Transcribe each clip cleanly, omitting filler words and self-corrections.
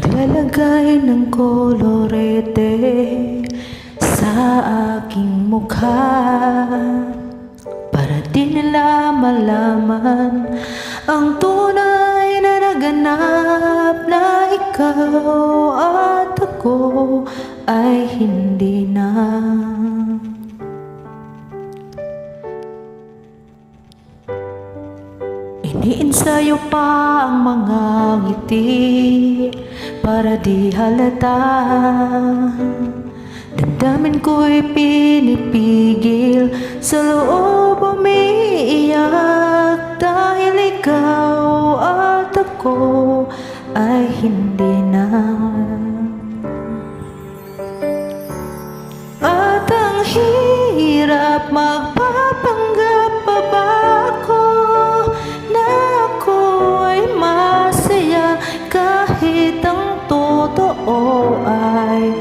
Naglalagay ng kolorete sa aking mukha para di nila malaman ang tunay na naganap, na ikaw at ako ay hindi na. Iniinsayo pa ang mga ngiti para di halata. Damdamin ko'y pinipigil, sa loob umiiyak, dahil ikaw at ako ay hindi na. At ang hirap, magpapanggap pa ba ako na ako ay masaya, kahit ang totoo ay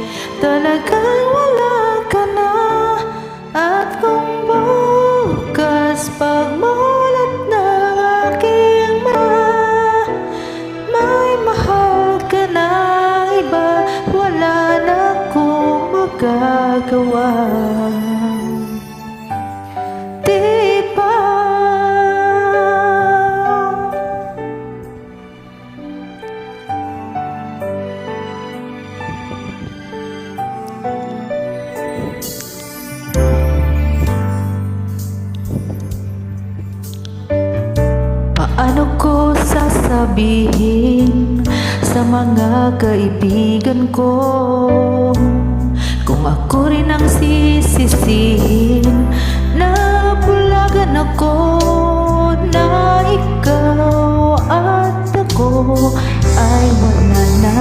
talagang wala ka na. At kung bukas pagmulat ng aking mata, may mahal ka na iba, wala na akong magagawa. Di ba? Paano ko sasabihin sa mga kaibigan ko kung ako rin ang sisisihin na bulagan ako, na ikaw at ako ay wala na?